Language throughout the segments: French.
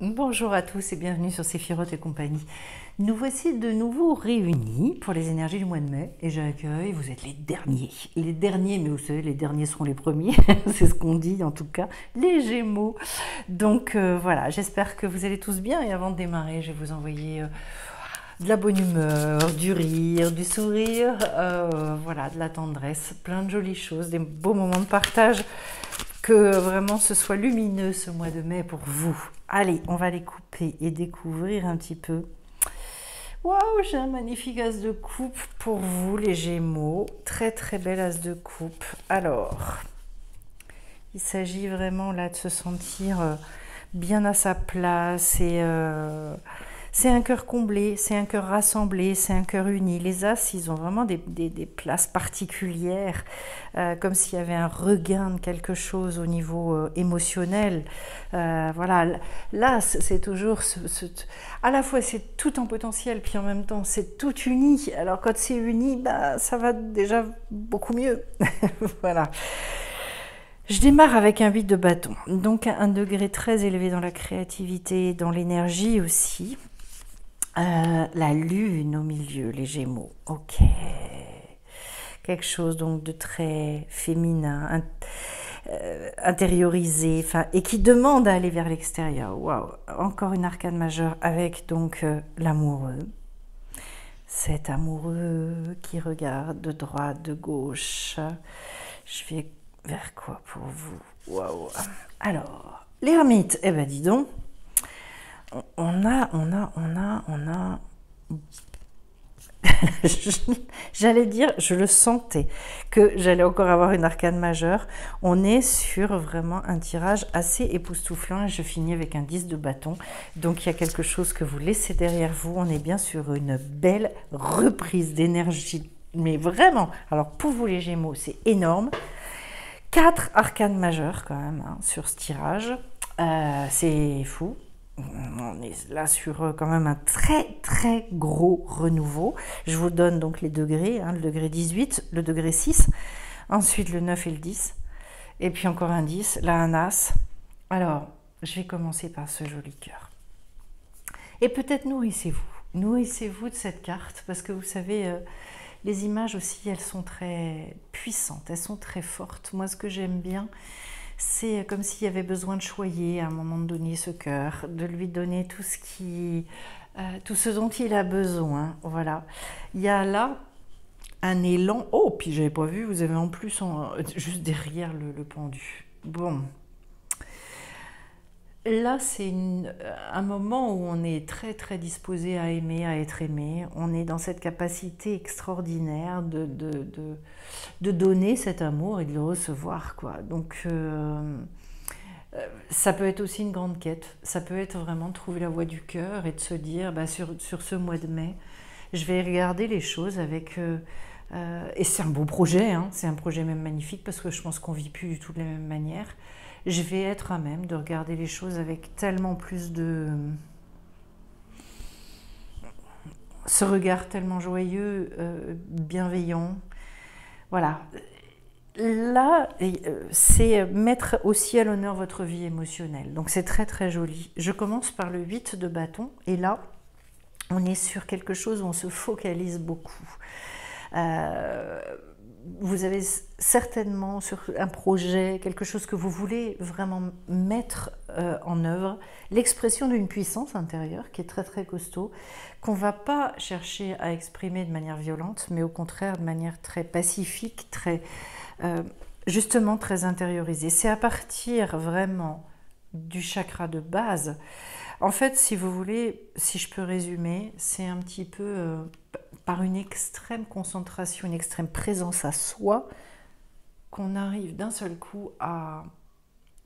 Bonjour à tous et bienvenue sur Séphiroth et compagnie. Nous voici de nouveau réunis pour les énergies du mois de mai et j'accueille, vous êtes les derniers. Les derniers, mais vous savez, les derniers seront les premiers, c'est ce qu'on dit en tout cas, les Gémeaux. Donc voilà, j'espère que vous allez tous bien et avant de démarrer, je vais vous envoyer de la bonne humeur, du rire, du sourire, voilà, de la tendresse, plein de jolies choses, des beaux moments de partage. Que vraiment ce soit lumineux ce mois de mai pour vous. Allez, on va les couper et découvrir un petit peu. Waouh, j'ai un magnifique as de coupe pour vous les Gémeaux. Très très bel as de coupe. Alors, il s'agit vraiment là de se sentir bien à sa place et c'est un cœur comblé, c'est un cœur rassemblé, c'est un cœur uni. Les As, ils ont vraiment des places particulières, comme s'il y avait un regain de quelque chose au niveau émotionnel. Voilà, l'As, c'est toujours à la fois c'est tout en potentiel, puis en même temps c'est tout uni. Alors quand c'est uni, bah, ça va déjà beaucoup mieux. Voilà. Je démarre avec un 8 de bâton, donc un degré très élevé dans la créativité, dans l'énergie aussi. La lune au milieu, les Gémeaux, ok. Quelque chose donc de très féminin, intériorisé, et qui demande à aller vers l'extérieur. Waouh, encore une arcane majeure avec donc l'amoureux. Cet amoureux qui regarde de droite, de gauche. Je vais vers quoi pour vous? Waouh. Alors, l'ermite, eh ben dis donc. On a. J'allais dire, je le sentais, que j'allais encore avoir une arcane majeure. On est sur vraiment un tirage assez époustouflant et je finis avec un 10 de bâton. Donc il y a quelque chose que vous laissez derrière vous. On est bien sur une belle reprise d'énergie. Mais vraiment, alors pour vous les Gémeaux, c'est énorme. 4 arcanes majeures quand même sur ce tirage. C'est fou. On est là sur quand même un très très gros renouveau. Je vous donne donc les degrés, le degré 18, le degré 6, ensuite le 9 et le 10, et puis encore un 10, là un As. Alors, je vais commencer par ce joli cœur. Et peut-être nourrissez-vous de cette carte, parce que vous savez, les images aussi, elles sont très puissantes, elles sont très fortes. Moi, ce que j'aime bien, c'est comme s'il y avait besoin de choyer à un moment donné ce cœur, de lui donner tout ce dont il a besoin. Voilà. Il y a là un élan. Oh, puis j'avais pas vu, vous avez en plus juste derrière le pendu. Bon. Là, c'est un moment où on est très très disposé à aimer, à être aimé. On est dans cette capacité extraordinaire de donner cet amour et de le recevoir, quoi. Donc, ça peut être aussi une grande quête. Ça peut être vraiment de trouver la voie du cœur et de se dire, sur ce mois de mai, je vais regarder les choses avec... et c'est un beau projet, c'est un projet même magnifique parce que je pense qu'on ne vit plus du tout de la même manière. Je vais être à même de regarder les choses avec tellement plus de... ce regard tellement joyeux, bienveillant. Voilà. Là, c'est mettre aussi à l'honneur votre vie émotionnelle. Donc c'est très très joli. Je commence par le 8 de bâton et là, on est sur quelque chose où on se focalise beaucoup. Vous avez certainement sur un projet, quelque chose que vous voulez vraiment mettre en œuvre, l'expression d'une puissance intérieure qui est très très costaud, qu'on ne va pas chercher à exprimer de manière violente, mais au contraire de manière très pacifique, justement très intériorisée. C'est à partir vraiment du chakra de base. En fait, si vous voulez, si je peux résumer, c'est un petit peu... par une extrême concentration, une extrême présence à soi, qu'on arrive d'un seul coup à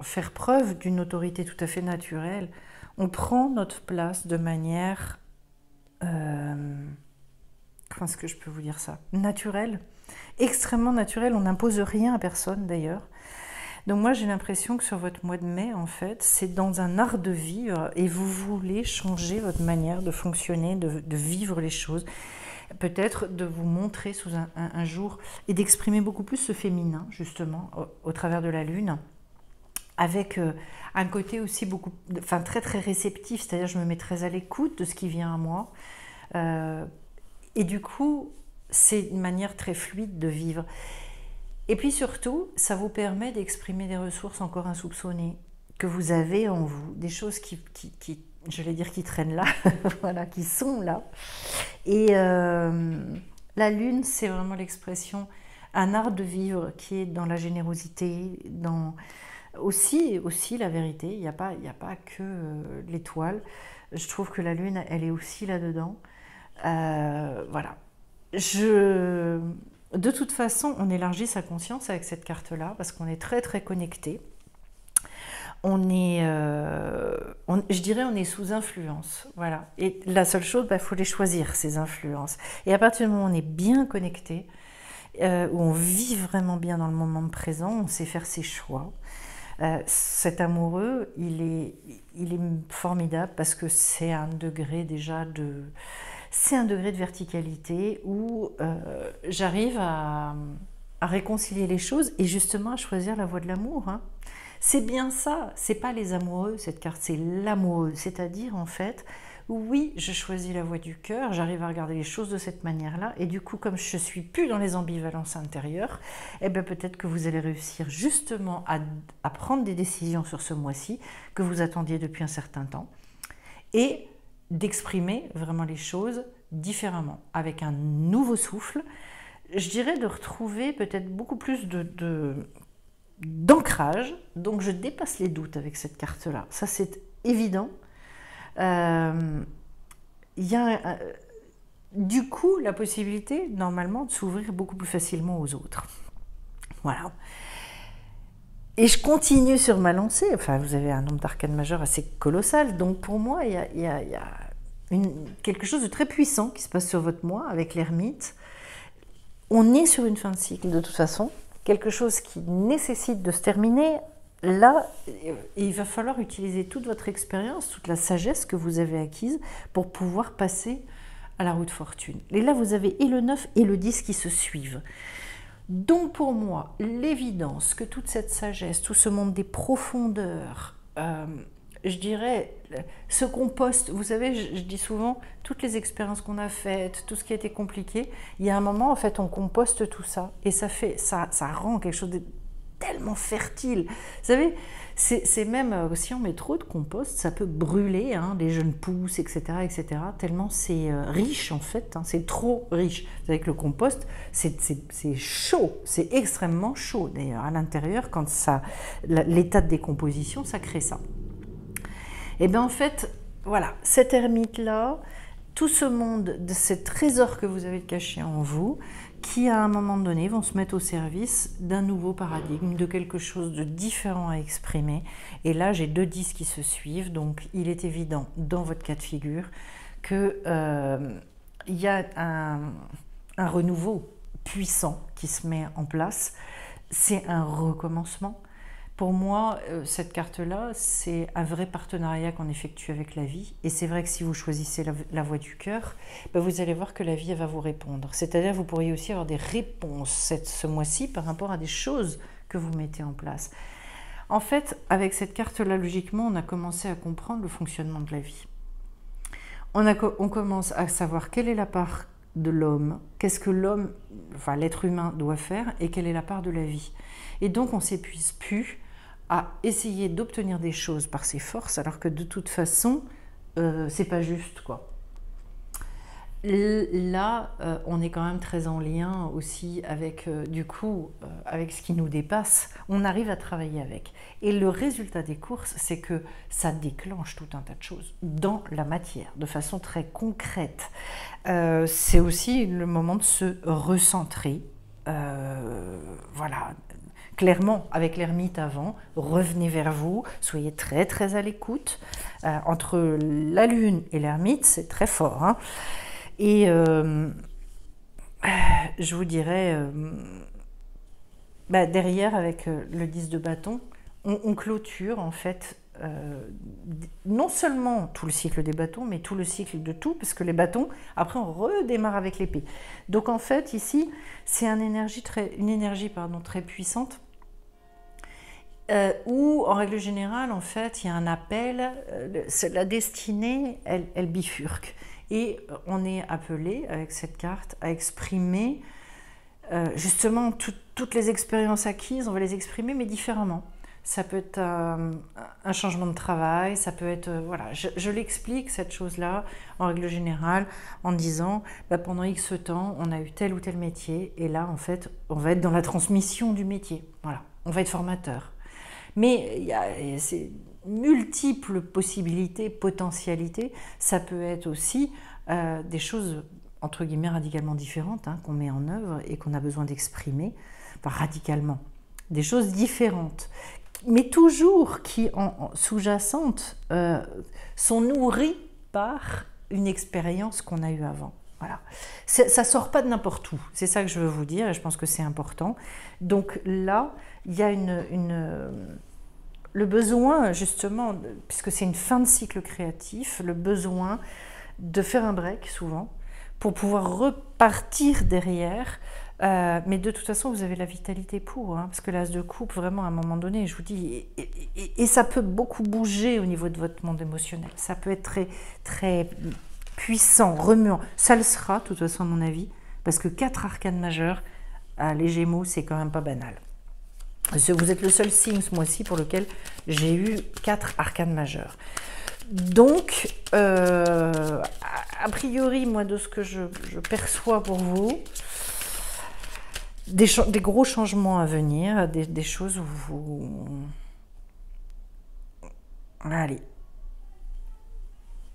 faire preuve d'une autorité tout à fait naturelle. On prend notre place de manière, comment est-ce que je peux vous dire ça, naturelle, extrêmement naturelle. On n'impose rien à personne d'ailleurs. Donc moi j'ai l'impression que sur votre mois de mai, en fait, c'est dans un art de vivre et vous voulez changer votre manière de fonctionner, de vivre les choses. Peut-être de vous montrer sous un jour et d'exprimer beaucoup plus ce féminin, justement, au travers de la lune. avec un côté aussi beaucoup, enfin très très réceptif, c'est-à-dire je me mets très à l'écoute de ce qui vient à moi. Et du coup, c'est une manière très fluide de vivre. Et puis surtout, ça vous permet d'exprimer des ressources encore insoupçonnées que vous avez en vous, des choses qui j'allais dire qui traînent là, voilà, qui sont là. Et la lune, c'est vraiment l'expression, un art de vivre qui est dans la générosité, dans aussi la vérité. Il n'y a pas que l'étoile. Je trouve que la lune, elle est aussi là-dedans. Voilà. De toute façon, on élargit sa conscience avec cette carte-là parce qu'on est très très connecté. On est, je dirais, on est sous influence, voilà. Et la seule chose, il faut les choisir, ces influences. Et à partir du moment où on est bien connecté, où on vit vraiment bien dans le moment présent, on sait faire ses choix. Cet amoureux, il est formidable parce que c'est un degré déjà c'est un degré de verticalité où j'arrive à réconcilier les choses et justement à choisir la voie de l'amour. Hein. C'est bien ça, c'est pas les amoureux cette carte, c'est l'amoureux. C'est-à-dire en fait, oui, je choisis la voie du cœur, j'arrive à regarder les choses de cette manière-là et du coup, comme je suis plus dans les ambivalences intérieures, eh bien peut-être que vous allez réussir justement à prendre des décisions sur ce mois-ci que vous attendiez depuis un certain temps et d'exprimer vraiment les choses différemment, avec un nouveau souffle. Je dirais de retrouver peut-être beaucoup plus d'ancrage, donc je dépasse les doutes avec cette carte-là. Ça, c'est évident. Il y a du coup la possibilité, normalement, de s'ouvrir beaucoup plus facilement aux autres. Voilà. Et je continue sur ma lancée. Enfin, vous avez un nombre d'arcanes majeurs assez colossal. Donc, pour moi, il y a quelque chose de très puissant qui se passe sur votre mois avec l'ermite. On est sur une fin de cycle, de toute façon. Quelque chose qui nécessite de se terminer. Là, il va falloir utiliser toute votre expérience, toute la sagesse que vous avez acquise pour pouvoir passer à la roue de fortune. Et là, vous avez et le 9 et le 10 qui se suivent. Donc pour moi, l'évidence que toute cette sagesse, tout ce monde des profondeurs, je dirais, ce compost, vous savez, je dis souvent, toutes les expériences qu'on a faites, tout ce qui a été compliqué, il y a un moment, en fait, on composte tout ça et ça rend quelque chose de tellement fertile. Vous savez, c'est même, si on met trop de compost, ça peut brûler les jeunes pousses, etc., etc., tellement c'est riche, en fait, c'est trop riche. Vous savez que le compost, c'est chaud, c'est extrêmement chaud, d'ailleurs, à l'intérieur, quand l'état de décomposition, ça crée ça. Et bien, en fait, voilà, cette ermite-là, tout ce monde, de ces trésors que vous avez cachés en vous, qui à un moment donné vont se mettre au service d'un nouveau paradigme, de quelque chose de différent à exprimer. Et là, j'ai 2 10 qui se suivent, donc il est évident dans votre cas de figure qu'il y a un renouveau puissant qui se met en place. C'est un recommencement. Pour moi, cette carte-là, c'est un vrai partenariat qu'on effectue avec la vie. Et c'est vrai que si vous choisissez la voie du cœur, vous allez voir que la vie elle va vous répondre. C'est-à-dire que vous pourriez aussi avoir des réponses ce mois-ci par rapport à des choses que vous mettez en place. En fait, avec cette carte-là, logiquement, on a commencé à comprendre le fonctionnement de la vie. On commence à savoir quelle est la part de l'homme, qu'est-ce que l'homme, enfin l'être humain doit faire et quelle est la part de la vie. Et donc, on ne s'épuise plus à essayer d'obtenir des choses par ses forces, alors que de toute façon, c'est pas juste, quoi. Là, on est quand même très en lien aussi avec, avec ce qui nous dépasse. On arrive à travailler avec. Et le résultat des courses, c'est que ça déclenche tout un tas de choses dans la matière, de façon très concrète. C'est aussi le moment de se recentrer. Voilà. Clairement, avec l'ermite avant, revenez vers vous, soyez très très à l'écoute. Entre la lune et l'ermite, c'est très fort. Hein. Et je vous dirais, derrière, avec le 10 de bâton, on clôture en fait non seulement tout le cycle des bâtons, mais tout le cycle de tout, parce que les bâtons, après on redémarre avec l'épée. Donc en fait, ici, c'est une énergie très puissante. où, en règle générale, en fait, il y a un appel, la destinée, elle bifurque. Et on est appelé, avec cette carte, à exprimer, justement, toutes les expériences acquises, on va les exprimer, mais différemment. Ça peut être un changement de travail, ça peut être... voilà, je l'explique, cette chose-là, en règle générale, en disant, bah, pendant X temps, on a eu tel ou tel métier, et là, en fait, on va être dans la transmission du métier. Voilà, on va être formateur. Mais il y a ces multiples possibilités, potentialités. Ça peut être aussi des choses, entre guillemets, radicalement différentes, hein, qu'on met en œuvre et qu'on a besoin d'exprimer, enfin radicalement. Des choses différentes, mais toujours qui, sous-jacentes, sont nourries par une expérience qu'on a eue avant. Voilà. Ça ne sort pas de n'importe où, c'est ça que je veux vous dire, et je pense que c'est important. Donc là, il y a le besoin, justement, puisque c'est une fin de cycle créatif, le besoin de faire un break, souvent, pour pouvoir repartir derrière. Mais de toute façon, vous avez la vitalité pour, hein, parce que l'as de coupe, vraiment, à un moment donné, je vous dis, et ça peut beaucoup bouger au niveau de votre monde émotionnel. Ça peut être très, très puissant, remuant. Ça le sera, de toute façon, à mon avis, parce que 4 arcanes majeures, les Gémeaux, c'est quand même pas banal. Vous êtes le seul signe ce mois-ci pour lequel j'ai eu 4 arcanes majeures. Donc, a priori, moi, de ce que je perçois pour vous, des gros changements à venir, des choses où vous... Allez.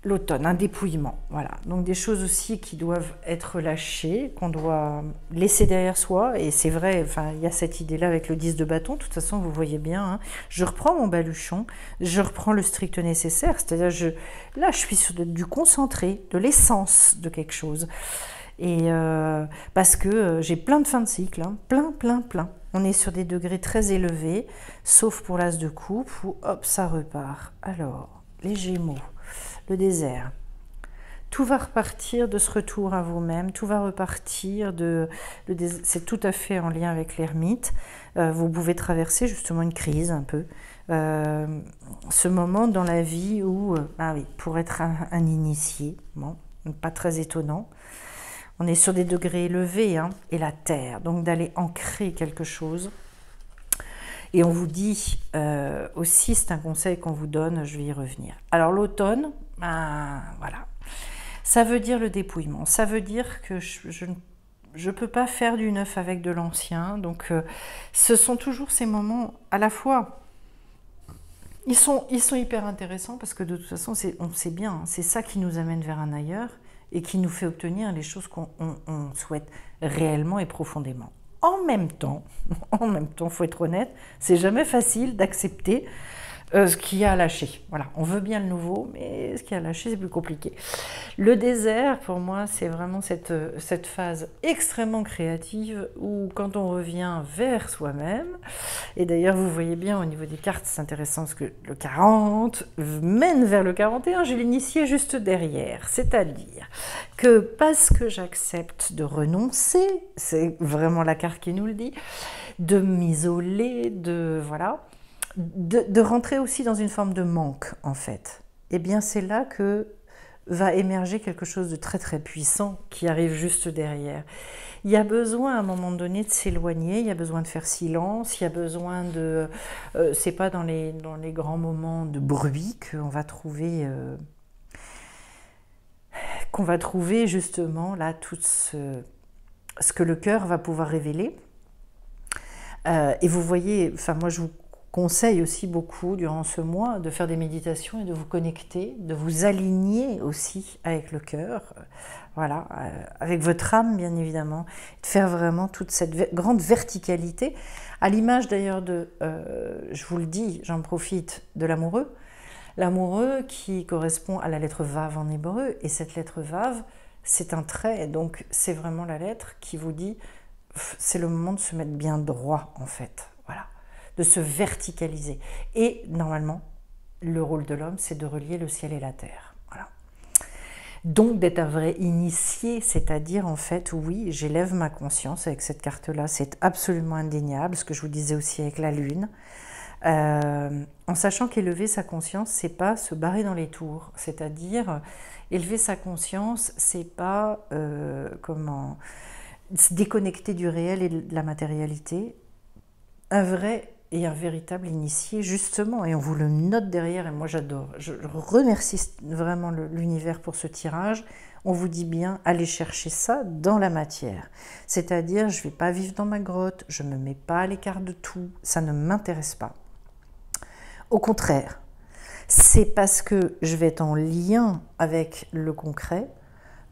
L'automne, un dépouillement, voilà. Donc des choses aussi qui doivent être lâchées, qu'on doit laisser derrière soi, et c'est vrai, enfin, il y a cette idée-là avec le 10 de bâton, de toute façon, vous voyez bien, hein, je reprends mon baluchon, je reprends le strict nécessaire, c'est-à-dire, là, je suis sur du concentré, de l'essence de quelque chose, et parce que j'ai plein de fins de cycle, hein, plein. On est sur des degrés très élevés, sauf pour l'as de coupe, où hop, ça repart. Alors, les Gémeaux, le désert. Tout va repartir de ce retour à vous-même, tout va repartir c'est tout à fait en lien avec l'ermite. Vous pouvez traverser justement une crise un peu. Ce moment dans la vie où, oui, pour être un initié, bon, pas très étonnant, on est sur des degrés élevés, hein, et la terre, donc d'aller ancrer quelque chose. Et on vous dit aussi, c'est un conseil qu'on vous donne, je vais y revenir. Alors l'automne, voilà, ça veut dire le dépouillement, ça veut dire que je ne peux pas faire du neuf avec de l'ancien, donc ce sont toujours ces moments, à la fois, ils sont hyper intéressants, parce que de toute façon, on sait bien, hein, c'est ça qui nous amène vers un ailleurs, et qui nous fait obtenir les choses qu'on souhaite réellement et profondément. En même temps, faut être honnête, c'est jamais facile d'accepter ce qu'il y a à lâcher. Voilà, on veut bien le nouveau, mais ce qu'il y a à lâcher, c'est plus compliqué. Le désert, pour moi, c'est vraiment cette phase extrêmement créative où, quand on revient vers soi-même, et d'ailleurs, vous voyez bien au niveau des cartes, c'est intéressant parce que le 40 mène vers le 41, j'ai l'initié juste derrière. C'est-à-dire que parce que j'accepte de renoncer, c'est vraiment la carte qui nous le dit, de m'isoler, de rentrer aussi dans une forme de manque, en fait. Eh bien, c'est là que va émerger quelque chose de très très puissant qui arrive juste derrière. Il y a besoin à un moment donné de s'éloigner, il y a besoin de faire silence, il y a besoin de... c'est pas dans les grands moments de bruit qu'on va trouver justement là tout ce que le cœur va pouvoir révéler. Et vous voyez, enfin moi je vous conseille aussi beaucoup durant ce mois de faire des méditations et de vous connecter, de vous aligner aussi avec le cœur, voilà, avec votre âme bien évidemment, de faire vraiment toute cette grande verticalité, à l'image d'ailleurs je vous le dis, j'en profite, de l'amoureux. L'amoureux qui correspond à la lettre Vav en hébreu, et cette lettre Vav, c'est un trait, donc c'est vraiment la lettre qui vous dit, c'est le moment de se mettre bien droit en fait, voilà, de se verticaliser. Et normalement, le rôle de l'homme, c'est de relier le ciel et la terre, voilà. Donc d'être un vrai initié, c'est-à-dire en fait, oui, j'élève ma conscience avec cette carte-là, c'est absolument indéniable, ce que je vous disais aussi avec la lune. en sachant qu'élever sa conscience, c'est pas se barrer dans les tours. C'est-à-dire, élever sa conscience, c'est pas comment se déconnecter du réel et de la matérialité. Un vrai et un véritable initié, justement, et on vous le note derrière, et moi j'adore. Je remercie vraiment l'univers pour ce tirage. On vous dit bien, allez chercher ça dans la matière. C'est-à-dire, je ne vais pas vivre dans ma grotte, je ne me mets pas à l'écart de tout, ça ne m'intéresse pas. Au contraire, c'est parce que je vais être en lien avec le concret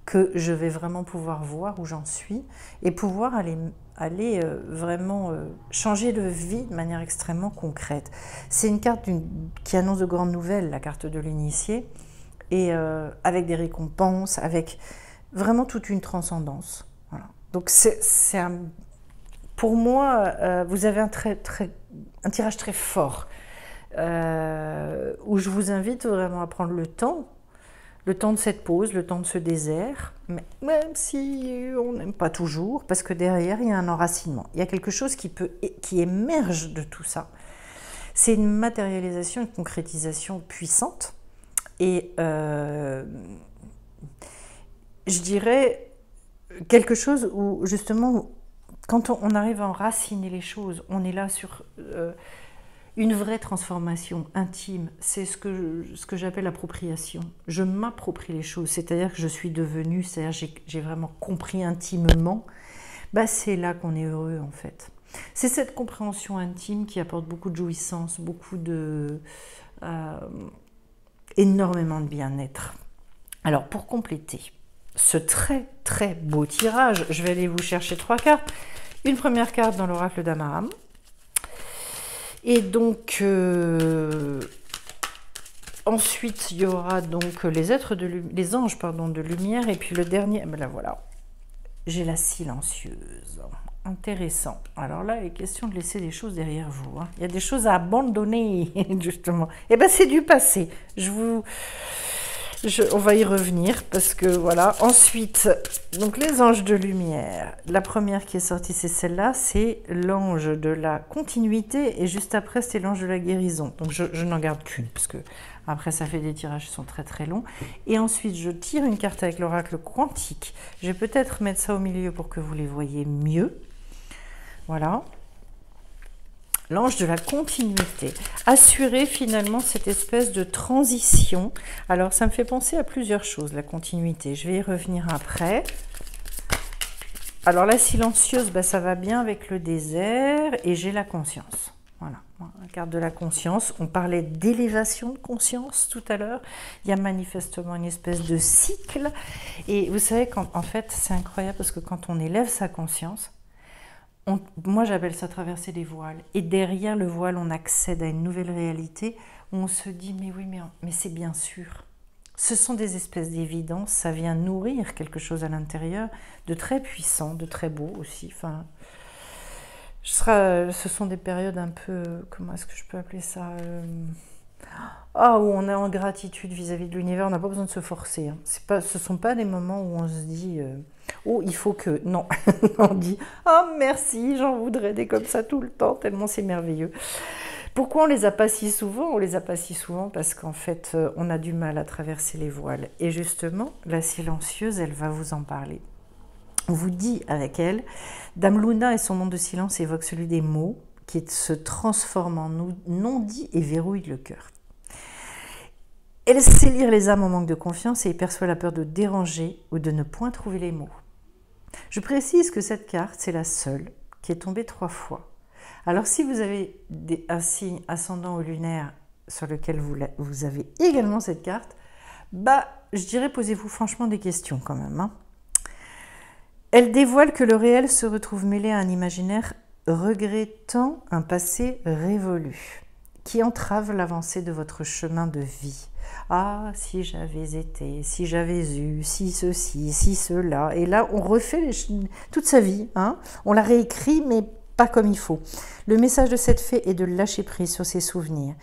que je vais vraiment pouvoir voir où j'en suis et pouvoir aller vraiment changer de vie de manière extrêmement concrète. C'est une carte qui annonce de grandes nouvelles, la carte de l'initié, et avec des récompenses, avec vraiment toute une transcendance. Voilà. Donc pour moi, vous avez un tirage très fort, où je vous invite vraiment à prendre le temps de cette pause, le temps de ce désert, même si on n'aime pas toujours, parce que derrière, il y a un enracinement. Il y a quelque chose qui émerge de tout ça. C'est une matérialisation, une concrétisation puissante. Et je dirais quelque chose où, justement, quand on arrive à enraciner les choses, on est là sur une vraie transformation intime. C'est ce que j'appelle l'appropriation. Je m'approprie les choses, c'est-à-dire que je suis devenue, c'est-à-dire j'ai vraiment compris intimement. C'est là qu'on est heureux, en fait. C'est cette compréhension intime qui apporte beaucoup de jouissance, énormément de bien-être. Alors, pour compléter ce très très beau tirage, je vais aller vous chercher 3 cartes. Une première carte dans l'oracle d'Amaram. Et donc, ensuite, il y aura donc les anges de lumière. Et puis le dernier, là voilà, j'ai la silencieuse. Intéressant. Alors là, il est question de laisser des choses derrière vous. Hein. Il y a des choses à abandonner, justement. Et c'est du passé. On va y revenir parce que voilà. Ensuite, donc les anges de lumière. La première qui est sortie, c'est celle-là. C'est l'ange de la continuité. Et juste après, c'est l'ange de la guérison. Donc je n'en garde qu'une parce que après, ça fait des tirages qui sont très très longs. Et ensuite, je tire une carte avec l'oracle quantique. Je vais peut-être mettre ça au milieu pour que vous les voyez mieux. Voilà. L'ange de la continuité. Assurer finalement cette espèce de transition. Alors, ça me fait penser à plusieurs choses, la continuité. Je vais y revenir après. Alors, la silencieuse, ça va bien avec le désert et j'ai la conscience. Voilà, la carte de la conscience. On parlait d'élévation de conscience tout à l'heure. Il y a manifestement une espèce de cycle. Et vous savez, en fait, c'est incroyable parce que quand on élève sa conscience, moi j'appelle ça traverser les voiles. Et derrière le voile, on accède à une nouvelle réalité où on se dit, mais oui, mais c'est bien sûr. Ce sont des espèces d'évidence, ça vient nourrir quelque chose à l'intérieur de très puissant, de très beau aussi. Enfin, ce sont des périodes un peu, comment est-ce que je peux appeler ça où on est en gratitude vis-à-vis de l'univers, on n'a pas besoin de se forcer. Hein. Ce ne sont pas des moments où on se dit il faut que... Non, on dit merci, j'en voudrais des comme ça tout le temps, tellement c'est merveilleux. Pourquoi on ne les a pas si souvent? On les a pas si souvent parce qu'en fait, on a du mal à traverser les voiles. Et justement, la silencieuse, elle va vous en parler. On vous dit avec elle, Dame Luna et son nom de silence évoque celui des mots qui se transforment en non-dit et verrouille le cœur. Elle sait lire les âmes en manque de confiance et perçoit la peur de déranger ou de ne point trouver les mots. Je précise que cette carte, c'est la seule qui est tombée 3 fois. Alors si vous avez un signe ascendant ou lunaire sur lequel vous avez également cette carte, je dirais posez-vous franchement des questions quand même. Hein. Elle dévoile que le réel se retrouve mêlé à un imaginaire regrettant un passé révolu qui entrave l'avancée de votre chemin de vie. Ah, si j'avais été, si j'avais eu, si ceci, si cela. Et là, on refait toute sa vie. Hein. On la réécrit, mais pas comme il faut. Le message de cette fée est de lâcher prise sur ses souvenirs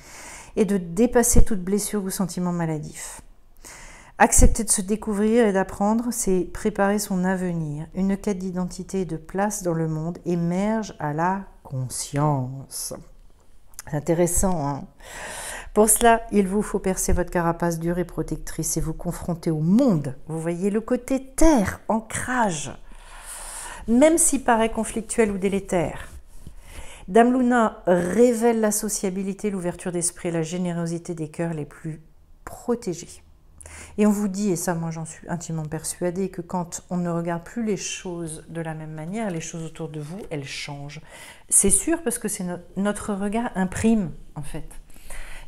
et de dépasser toute blessure ou sentiment maladif. Accepter de se découvrir et d'apprendre, c'est préparer son avenir. Une quête d'identité et de place dans le monde émerge à la conscience. C'est intéressant, hein. Pour cela, il vous faut percer votre carapace dure et protectrice et vous confronter au monde. Vous voyez le côté terre, ancrage, même s'il paraît conflictuel ou délétère. Dame Luna révèle la sociabilité, l'ouverture d'esprit et la générosité des cœurs les plus protégés. Et on vous dit, et ça moi j'en suis intimement persuadée, que quand on ne regarde plus les choses de la même manière, les choses autour de vous, elles changent. C'est sûr parce que c'est notre regard imprime en fait.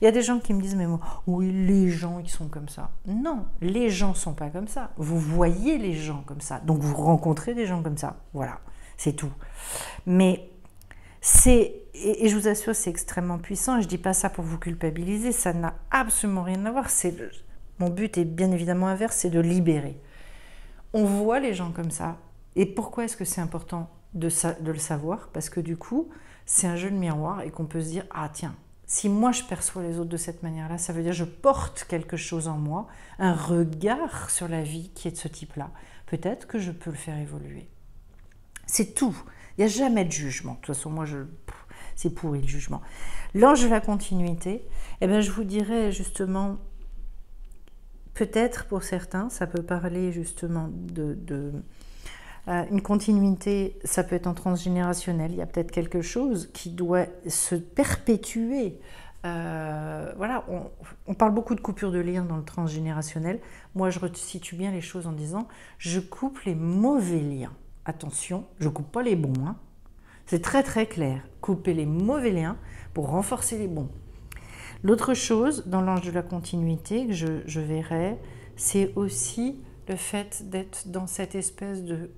Il y a des gens qui me disent, mais moi, oui, les gens, ils sont comme ça. Non, les gens ne sont pas comme ça. Vous voyez les gens comme ça. Donc, vous rencontrez des gens comme ça. Voilà, c'est tout. Mais et je vous assure, c'est extrêmement puissant. Et je ne dis pas ça pour vous culpabiliser. Ça n'a absolument rien à voir. Mon but est bien évidemment inverse, c'est de libérer. On voit les gens comme ça. Et pourquoi est-ce que c'est important de le savoir? Parce que du coup, c'est un jeu de miroir et qu'on peut se dire, ah tiens, si moi je perçois les autres de cette manière-là, ça veut dire que je porte quelque chose en moi, un regard sur la vie qui est de ce type-là. Peut-être que je peux le faire évoluer. C'est tout. Il n'y a jamais de jugement. De toute façon, moi, c'est pourri le jugement. L'ange de la continuité, eh bien, je vous dirais justement, peut-être pour certains, ça peut parler justement une continuité, ça peut être en transgénérationnel, il y a peut-être quelque chose qui doit se perpétuer. Voilà, on parle beaucoup de coupure de lien dans le transgénérationnel. Moi, je resitue bien les choses en disant, je coupe les mauvais liens. Attention, je ne coupe pas les bons. Hein. C'est très très clair. Couper les mauvais liens pour renforcer les bons. L'autre chose, dans l'ange de la continuité, que je verrai, c'est aussi le fait d'être dans cette espèce de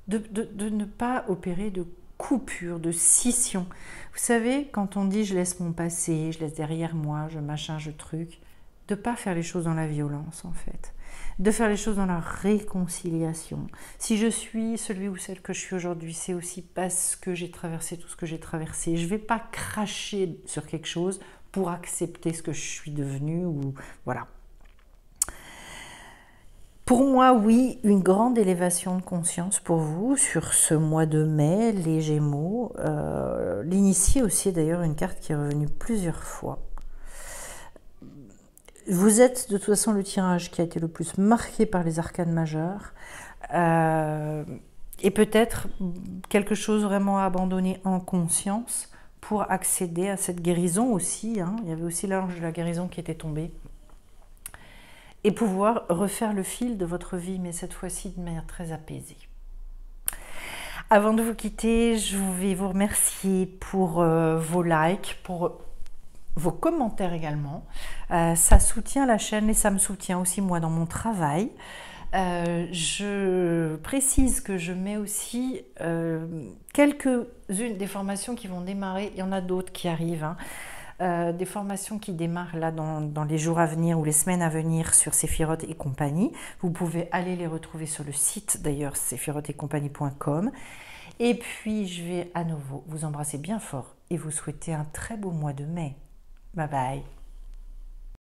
ne pas opérer de coupure, de scission. Vous savez, quand on dit je laisse mon passé, je laisse derrière moi, je machin, je truc, de ne pas faire les choses dans la violence en fait, de faire les choses dans la réconciliation. Si je suis celui ou celle que je suis aujourd'hui, c'est aussi parce que j'ai traversé tout ce que j'ai traversé. Je ne vais pas cracher sur quelque chose pour accepter ce que je suis devenue ou voilà. Pour moi, oui, une grande élévation de conscience pour vous sur ce mois de mai, les Gémeaux. L'initié aussi, d'ailleurs, une carte qui est revenue plusieurs fois. Vous êtes de toute façon le tirage qui a été le plus marqué par les arcanes majeures. Et peut-être quelque chose vraiment à abandonner en conscience pour accéder à cette guérison aussi. Hein. Il y avait aussi l'ange de la guérison qui était tombé. Et pouvoir refaire le fil de votre vie, mais cette fois-ci de manière très apaisée. Avant de vous quitter, je vais vous remercier pour vos likes, pour vos commentaires également. Ça soutient la chaîne et ça me soutient aussi moi dans mon travail. Je précise que je mets aussi quelques-unes des formations qui vont démarrer. Il y en a d'autres qui arrivent, hein. Des formations qui démarrent là dans les jours à venir ou les semaines à venir sur Séphiroth et compagnie. Vous pouvez aller les retrouver sur le site d'ailleurs sephiroth-et-compagnie.com. Et puis je vais à nouveau vous embrasser bien fort et vous souhaiter un très beau mois de mai. Bye bye.